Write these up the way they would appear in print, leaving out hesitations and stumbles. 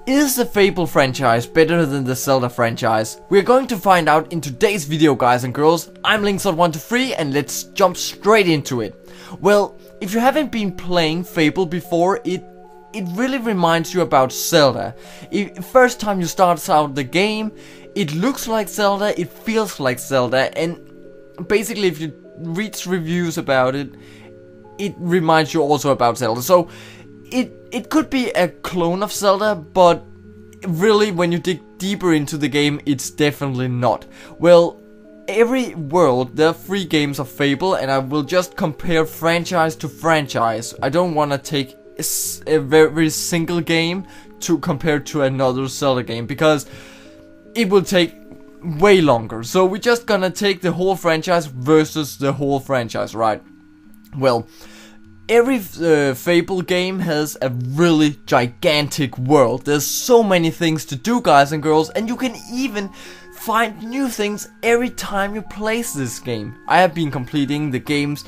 Is the Fable franchise better than the Zelda franchise? We're going to find out in today's video, guys and girls. I'm Linksot123 and let's jump straight into it. Well, if you haven't been playing Fable before, it really reminds you about Zelda. First time you start out the game, it looks like Zelda, it feels like Zelda, and basically if you read reviews about it, it reminds you also about Zelda. So it could be a clone of Zelda, but really when you dig deeper into the game, it's definitely not. Well, every world, there are 3 games of Fable, and I will just compare franchise to franchise. I don't want to take a very single game to compare to another Zelda game, because it will take way longer. So we're just gonna take the whole franchise versus the whole franchise, right? Well, every Fable game has a really gigantic world. There's so many things to do, guys and girls, and you can even find new things every time you play this game. I have been completing the games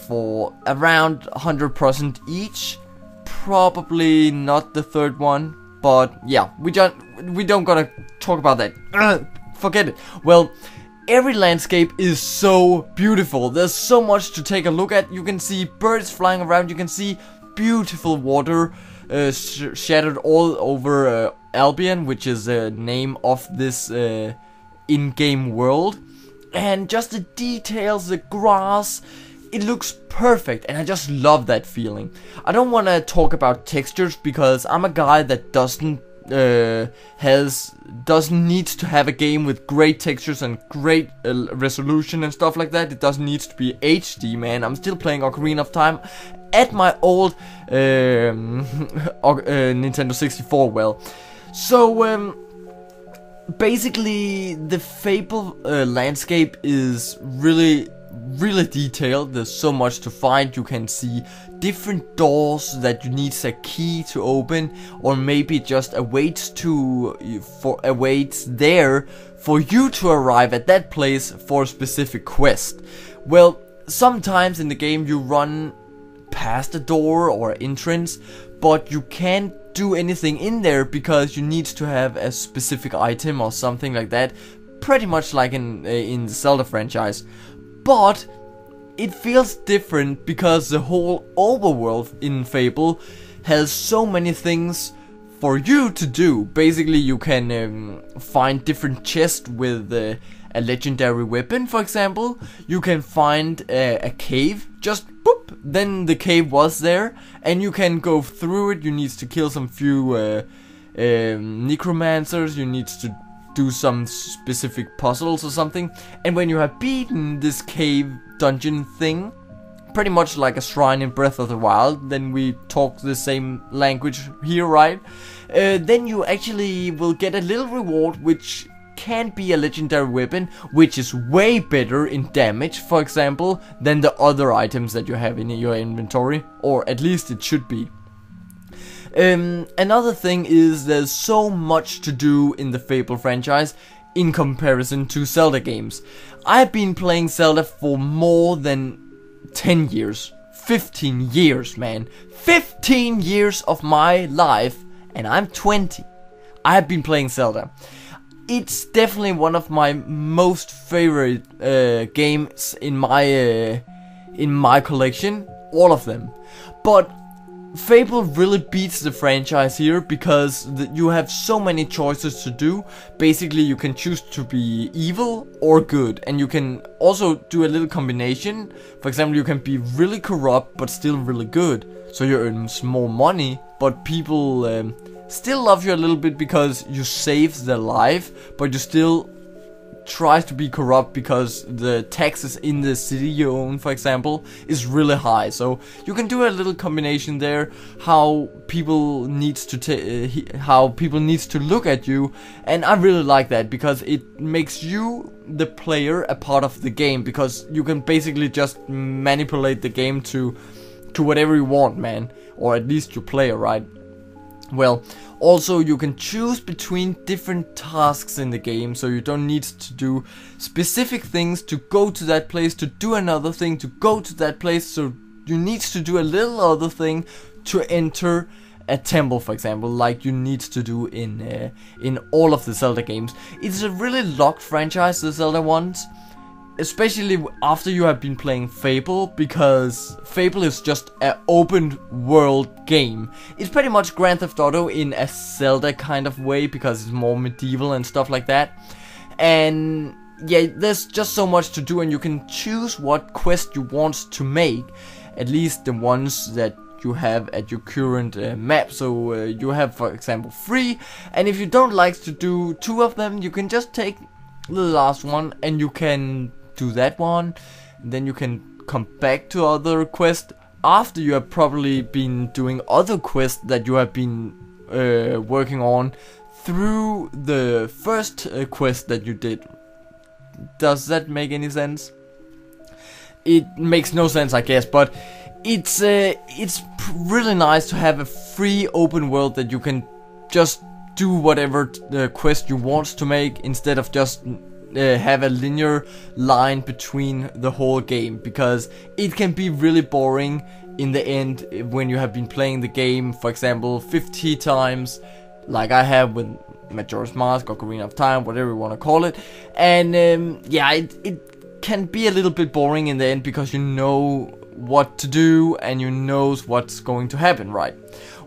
for around 100% each. Probably not the 3rd one, but yeah, we don't gonna talk about that. Forget it. Well, every landscape is so beautiful. There's so much to take a look at. You can see birds flying around. You can see beautiful water shattered all over Albion, which is the name of this in-game world. And just the details, the grass, it looks perfect, and I just love that feeling. I don't want to talk about textures because I'm a guy that doesn't need to have a game with great textures and great resolution and stuff like that. It doesn't need to be HD, man. I'm still playing Ocarina of Time at my old Nintendo 64. Well, so basically the Fable landscape is really detailed. There's so much to find. You can see different doors that you need a key to open, or maybe just awaits there for you to arrive at that place for a specific quest. Well, sometimes in the game you run past a door or entrance, but you can't do anything in there because you need to have a specific item or something like that, pretty much like in the Zelda franchise. But it feels different because the whole overworld in Fable has so many things for you to do. Basically, you can find different chests with a legendary weapon, for example. You can find a cave, just boop, then the cave was there, and you can go through it. You need to kill some few necromancers, you need to do some specific puzzles or something, and when you have beaten this cave dungeon thing, pretty much like a shrine in Breath of the Wild, then we talk the same language here, right? Then you actually will get a little reward, which can be a legendary weapon, which is way better in damage, for example, than the other items that you have in your inventory, or at least it should be. Another thing is there's so much to do in the Fable franchise in comparison to Zelda games. I've been playing Zelda for more than 10 years. 15 years, man. 15 years of my life, and I'm 20. I have been playing Zelda. It's definitely one of my most favorite games in my collection. All of them. But Fable really beats the franchise here because you have so many choices to do. Basically, you can choose to be evil or good, and you can also do a little combination. For example, you can be really corrupt but still really good, so you earn more money, but people still love you a little bit because you saved their life, but you still tries to be corrupt because the taxes in the city you own, for example, is really high. So you can do a little combination there, how people needs to look at you, and I really like that because it makes you, the player, a part of the game, because you can basically just manipulate the game to whatever you want, man, or at least your player, right? Well, also you can choose between different tasks in the game, so you don't need to do specific things to go to that place, to do another thing to go to that place, so you need to do a little other thing to enter a temple, for example, like you need to do in all of the Zelda games. It's a really locked franchise, the Zelda ones, especially after you have been playing Fable, because Fable is just an open world game. It's pretty much Grand Theft Auto in a Zelda kind of way, because it's more medieval and stuff like that. And yeah, there's just so much to do, and you can choose what quest you want to make, at least the ones that you have at your current map. So you have, for example, 3, and if you don't like to do 2 of them, you can just take the last one and you can do that one, and then you can come back to other quests after you have probably been doing other quests that you have been working on through the first quest that you did. Does that make any sense? It makes no sense, I guess, but it's really nice to have a free open world that you can just do whatever quest you want to make, instead of just have a linear line between the whole game, because it can be really boring in the end when you have been playing the game, for example, 50 times, like I have with Majora's Mask or Ocarina of Time, whatever you want to call it. And yeah, it can be a little bit boring in the end, because you know what to do and you know what's going to happen, right?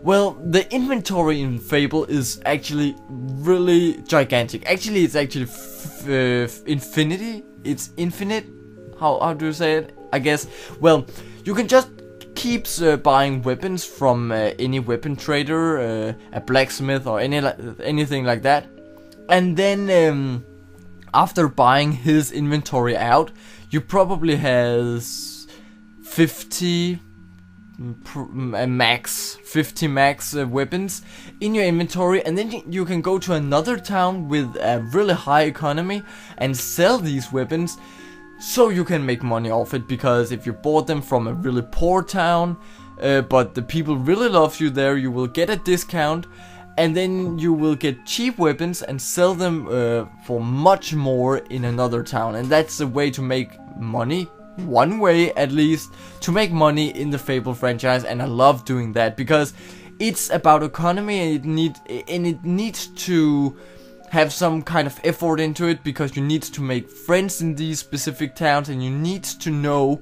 Well, the inventory in Fable is actually really gigantic. Actually, it's actually infinity. It's infinite. How do you say it? I guess. Well, you can just keep buying weapons from any weapon trader, a blacksmith, or anything like that. And then after buying his inventory out, you probably has 50 max weapons in your inventory, and then you can go to another town with a really high economy and sell these weapons, so you can make money off it. Because if you bought them from a really poor town, but the people really love you there, you will get a discount, and then you will get cheap weapons and sell them for much more in another town. And that's a way to make money, one way at least, to make money in the Fable franchise. And I love doing that, because it's about economy, and it needs to have some kind of effort into it, because you need to make friends in these specific towns, and you need to know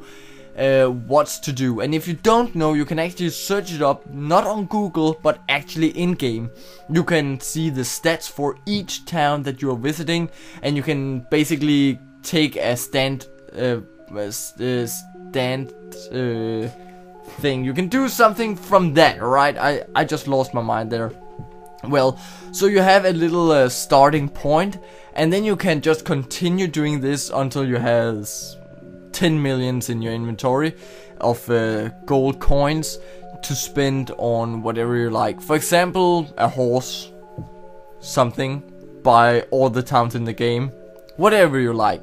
what's to do. And if you don't know, you can actually search it up, not on Google, but actually in game. You can see the stats for each town that you are visiting, and you can basically take a stand thing. You can do something from that, right? I just lost my mind there. Well, so you have a little starting point, and then you can just continue doing this until you have 10 millions in your inventory of gold coins to spend on whatever you like. For example, a horse, something, buy all the towns in the game, whatever you like.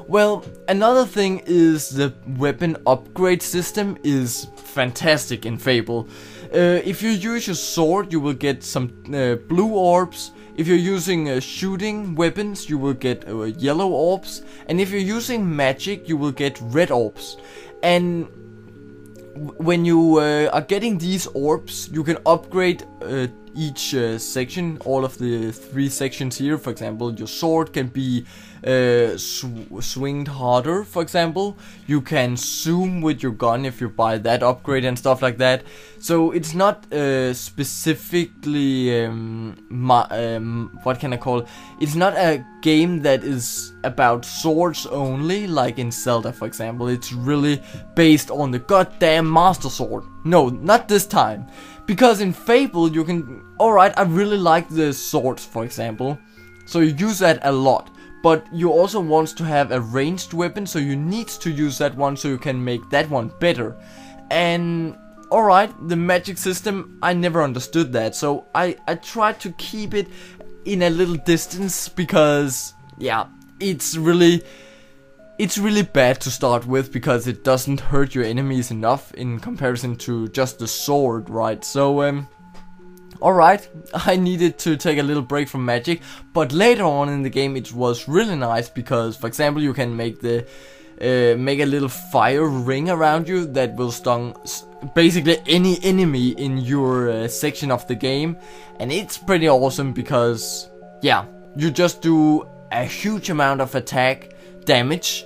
Well, another thing is the weapon upgrade system is fantastic in Fable. If you use your sword, you will get some blue orbs. If you're using shooting weapons, you will get yellow orbs. And if you're using magic, you will get red orbs. And when you are getting these orbs, you can upgrade each section, all of the 3 sections here. For example, your sword can be swinged harder, for example. You can zoom with your gun if you buy that upgrade and stuff like that. So it's not specifically what can I call it? It's not a game that is about swords only, like in Zelda, for example. It's really based on the goddamn Master Sword. No, not this time. Because in Fable you can... Alright, I really like the swords, for example, so you use that a lot. But you also want to have a ranged weapon, so you need to use that one so you can make that one better. And alright, the magic system, I never understood that, so I tried to keep it in a little distance, because yeah, it's really bad to start with, because it doesn't hurt your enemies enough in comparison to just the sword, right? So alright, I needed to take a little break from magic, but later on in the game it was really nice, because for example make a little fire ring around you that will basically any enemy in your section of the game, and it's pretty awesome because, yeah, you just do a huge amount of attack damage,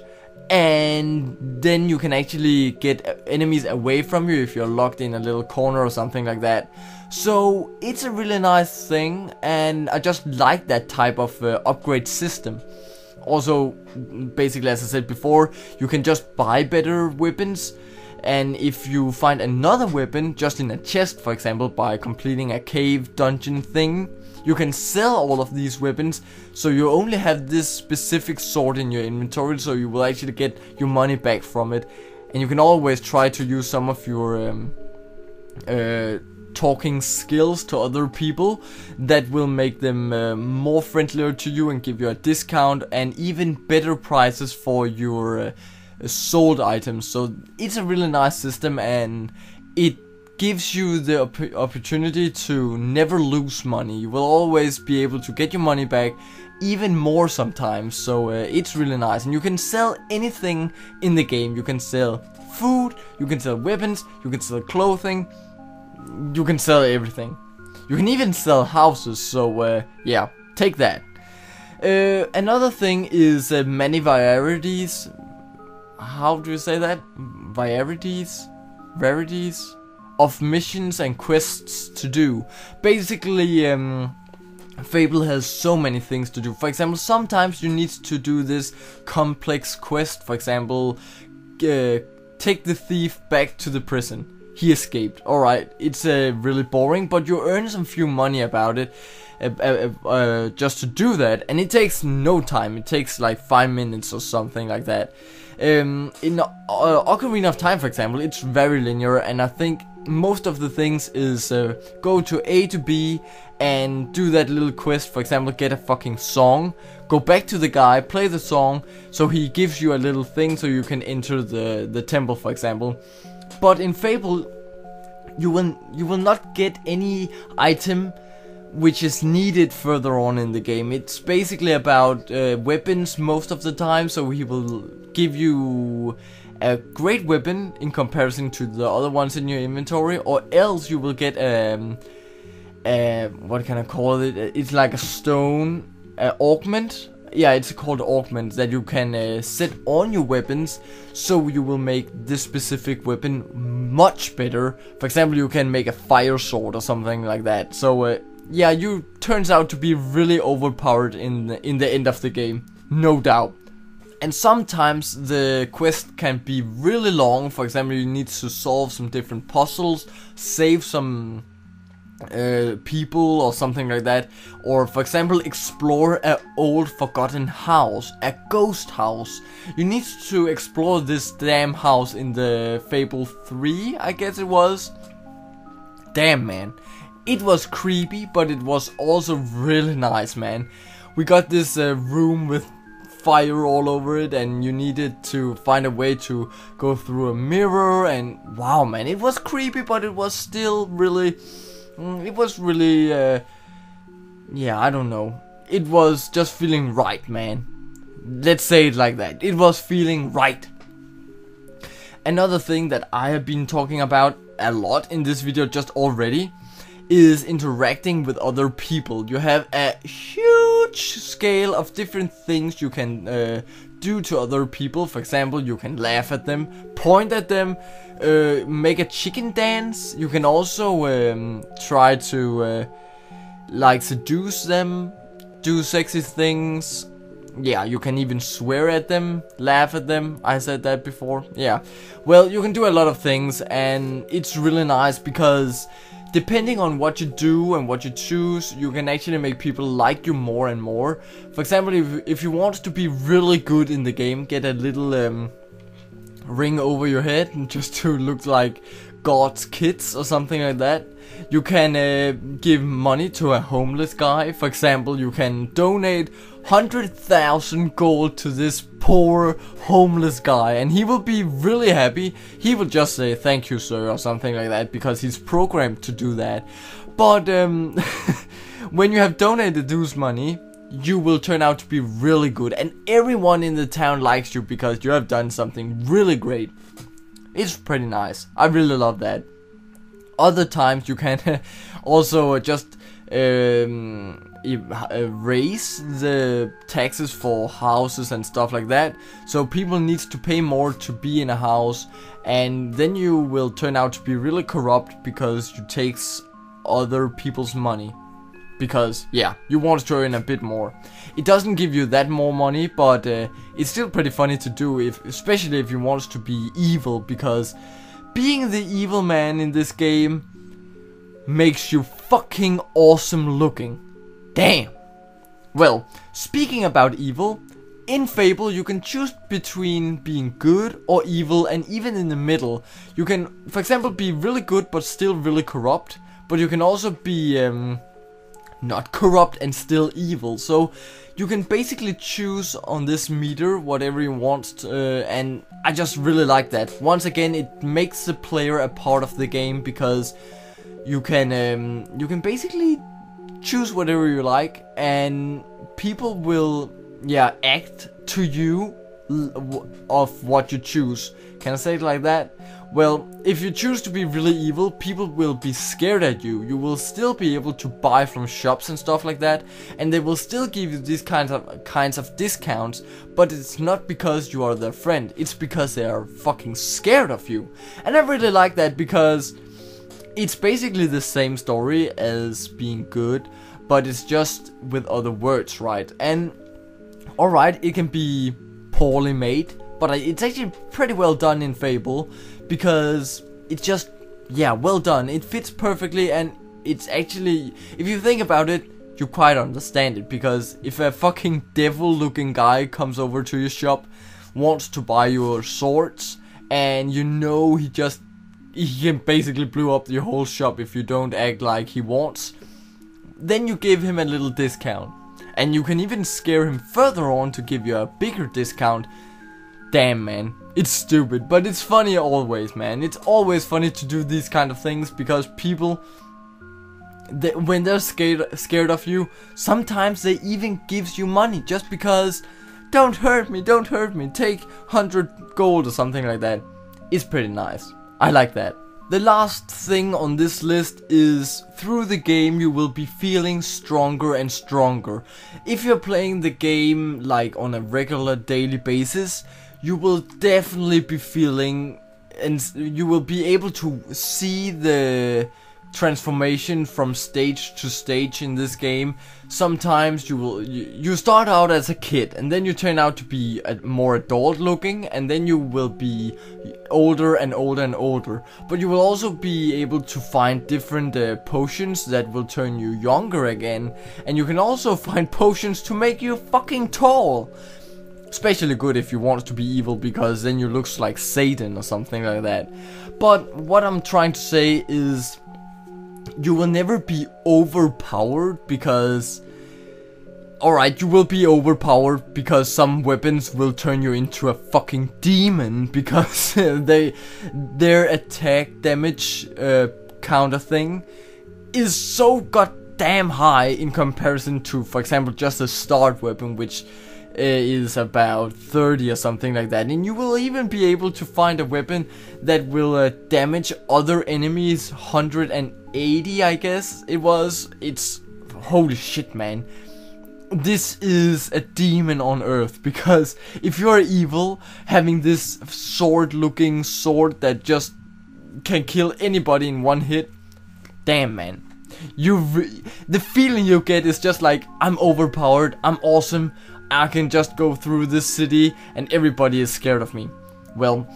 and then you can actually get enemies away from you if you're locked in a little corner or something like that. So it's a really nice thing, and I just like that type of upgrade system. Also, basically, as I said before, you can just buy better weapons, and if you find another weapon just in a chest, for example, by completing a cave dungeon thing, you can sell all of these weapons, so you only have this specific sword in your inventory, so you will actually get your money back from it. And you can always try to use some of your talking skills to other people that will make them more friendlier to you and give you a discount and even better prices for your sold items. So it's a really nice system, and it gives you the opportunity to never lose money. You will always be able to get your money back, even more sometimes. So it's really nice, and you can sell anything in the game. You can sell food, you can sell weapons, you can sell clothing, you can sell everything. You can even sell houses, so yeah, take that. Another thing is many varieties. How do you say that? Varieties of missions and quests to do. Basically, Fable has so many things to do. For example, sometimes you need to do this complex quest. For example, take the thief back to the prison. He escaped. Alright, it's really boring, but you earn some few money about it just to do that, and it takes no time. It takes like 5 minutes or something like that. In Ocarina of Time, for example, it's very linear, and I think most of the things is go to A to B and do that little quest. For example, get a fucking song, go back to the guy, play the song, so he gives you a little thing so you can enter the temple, for example. But in Fable, you will not get any item which is needed further on in the game. It's basically about weapons most of the time, so he will give you a great weapon in comparison to the other ones in your inventory, or else you will get what can I call it? It's like a stone augment. Yeah, it's called augment, that you can set on your weapons, so you will make this specific weapon much better. For example, you can make a fire sword or something like that. So yeah, you turns out to be really overpowered in the end of the game, no doubt. And sometimes the quest can be really long. For example, you need to solve some different puzzles, save some people or something like that, or for example explore an old forgotten house, a ghost house. You need to explore this damn house in the Fable 3, I guess it was. Damn, man, it was creepy, but it was also really nice, man. We got this room with fire all over it, and you needed to find a way to go through a mirror, and wow, man, it was creepy, but it was still really yeah, I don't know. It was just feeling right, man. Let's say it like that. It was feeling right. Another thing that I have been talking about a lot in this video just already is interacting with other people. You have a huge scale of different things you can do to other people. For example, you can laugh at them, point at them, make a chicken dance. You can also try to like seduce them, do sexy things. Yeah, you can even swear at them, laugh at them. I said that before. Yeah, well, you can do a lot of things, and it's really nice because depending on what you do and what you choose, you can actually make people like you more and more. For example, if you want to be really good in the game, get a little ring over your head and just to look like God's kids or something like that. You can give money to a homeless guy. For example, you can donate 100,000 gold to this poor homeless guy, and he will be really happy. He will just say thank you, sir, or something like that, because he's programmed to do that. But when you have donated this money, you will turn out to be really good, and everyone in the town likes you because you have done something really great. It's pretty nice. I really love that. Other times you can also just raise the taxes for houses and stuff like that, so people needs to pay more to be in a house, and then you will turn out to be really corrupt because you takes other people's money, because yeah, you want to earn a bit more. It doesn't give you that more money, but it's still pretty funny to do, especially if you want to be evil, because being the evil man in this game makes you fucking awesome looking. Damn. Well, speaking about evil, in Fable you can choose between being good or evil, and even in the middle. You can, for example, be really good but still really corrupt, but you can also be not corrupt and still evil. So you can basically choose on this meter whatever you want, and I just really like that. Once again, it makes the player a part of the game, because you can basically choose whatever you like, and people will act to you of what you choose. Can I say it like that? Well, if you choose to be really evil, people will be scared at you. You will still be able to buy from shops and stuff like that, and they will still give you these kinds of discounts, but it's not because you are their friend, it's because they are fucking scared of you. And I really like that, because it's basically the same story as being good, but it's just with other words, right? And alright, it can be poorly made, but it's actually pretty well done in Fable, because it's just, yeah, well done. It fits perfectly, and it's actually, if you think about it, you quite understand it, because if a fucking devil looking guy comes over to your shop, wants to buy your swords, and you know he can basically blow up your whole shop if you don't act like he wants, then you give him a little discount. And you can even scare him further on to give you a bigger discount. Damn, man, it's stupid, but it's funny always, man. It's always funny to do these kind of things, because people, when they're scared of you, sometimes they even gives you money just because, don't hurt me, take 100 gold or something like that. It's pretty nice. I like that. The last thing on this list is, through the game you will be feeling stronger and stronger. If you're playing the game like on a regular daily basis, you will definitely be feeling, and you will be able to see the transformation from stage to stage in this game. Sometimes you start out as a kid, and then you turn out to be more adult looking, and then you will be older and older and older. But you will also be able to find different potions that will turn you younger again, and you can also find potions to make you fucking tall. Especially good if you want to be evil, because then you looks like Satan or something like that. But what I'm trying to say is, you will never be overpowered, because, alright, you will be overpowered because some weapons will turn you into a fucking demon, because their attack damage counter thing is so goddamn high in comparison to, for example, just a start weapon, which is about 30 or something like that. And you will even be able to find a weapon that will damage other enemies 180, I guess it was. It's holy shit, man. This is a demon on earth, because if you're evil, having this sword looking sword that just can kill anybody in one hit, damn, man. The feeling you get is just like, I'm overpowered, I'm awesome, I can just go through this city and everybody is scared of me. Well,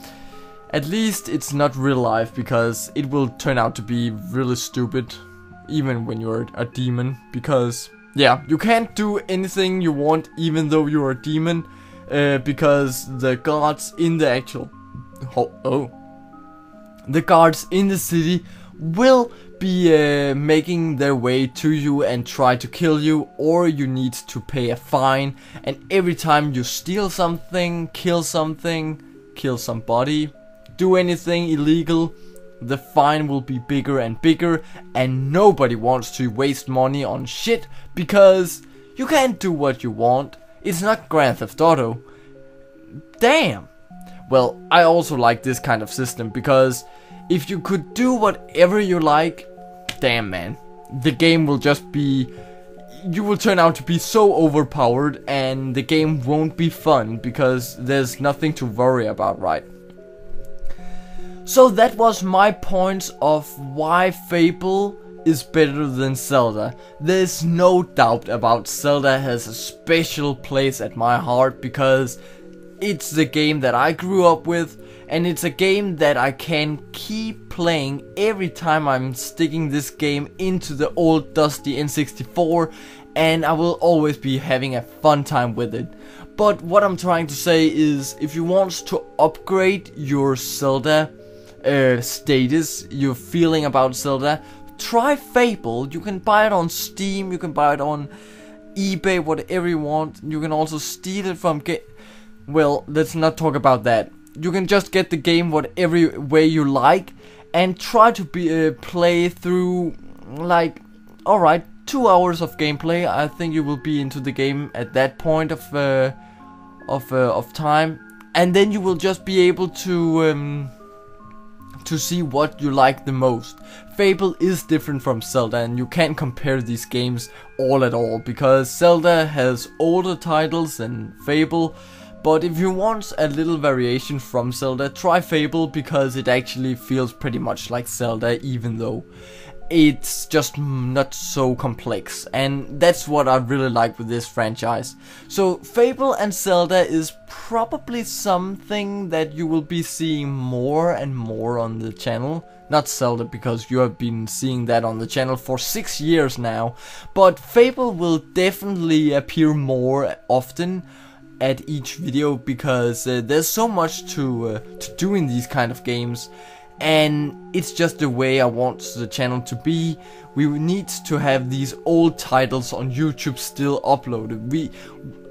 at least it's not real life, because it will turn out to be really stupid, even when you're a demon, because, yeah, you can't do anything you want even though you're a demon, because the guards in the the guards in the city will be making their way to you and try to kill you, or you need to pay a fine. And every time you steal something, kill somebody, do anything illegal, the fine will be bigger and bigger, and nobody wants to waste money on shit, because you can't do what you want. It's not Grand Theft Auto. Damn. Well, I also like this kind of system, because if you could do whatever you like, damn man, the game will just be, you will turn out to be so overpowered, and the game won't be fun because there's nothing to worry about, right? So that was my points of why Fable is better than Zelda. There's no doubt about Zelda has a special place at my heart, because it's the game that I grew up with, and it's a game that I can keep playing every time I'm sticking this game into the old dusty N64, and I will always be having a fun time with it. But what I'm trying to say is, if you want to upgrade your Zelda status, your feeling about Zelda, try Fable. You can buy it on Steam, you can buy it on eBay, whatever you want. You can also steal it from well, let's not talk about that. You can just get the game whatever way you like, and try to play through, like, alright, 2 hours of gameplay. I think you will be into the game at that point of time, and then you will just be able to see what you like the most. Fable is different from Zelda, and you can't compare these games all at all, because Zelda has older titles than Fable. But if you want a little variation from Zelda, try Fable, because it actually feels pretty much like Zelda, even though it's just not so complex. And that's what I really like with this franchise. So Fable and Zelda is probably something that you will be seeing more and more on the channel. Not Zelda, because you have been seeing that on the channel for 6 years now. But Fable will definitely appear more often at each video, because there's so much to do in these kind of games, and it's just the way I want the channel to be. We need to have these old titles on YouTube still uploaded.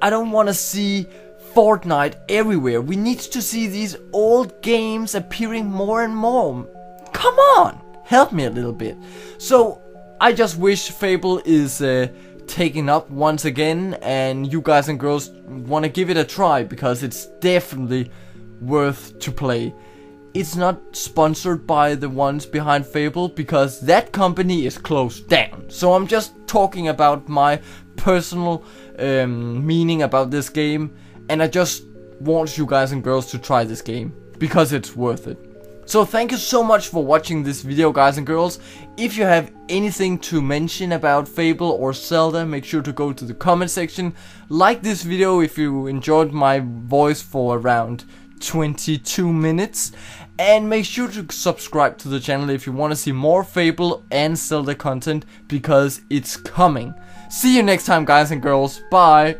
I don't want to see Fortnite everywhere. We need to see these old games appearing more and more. Come on, help me a little bit. So I just wish Fable is taken up once again, and you guys and girls want to give it a try, because it's definitely worth to play. It's not sponsored by the ones behind Fable, because that company is closed down. So I'm just talking about my personal meaning about this game, and I just want you guys and girls to try this game, because it's worth it. So thank you so much for watching this video, guys and girls. If you have anything to mention about Fable or Zelda, make sure to go to the comment section. Like this video if you enjoyed my voice for around 22 minutes. And make sure to subscribe to the channel if you want to see more Fable and Zelda content, because it's coming. See you next time, guys and girls. Bye!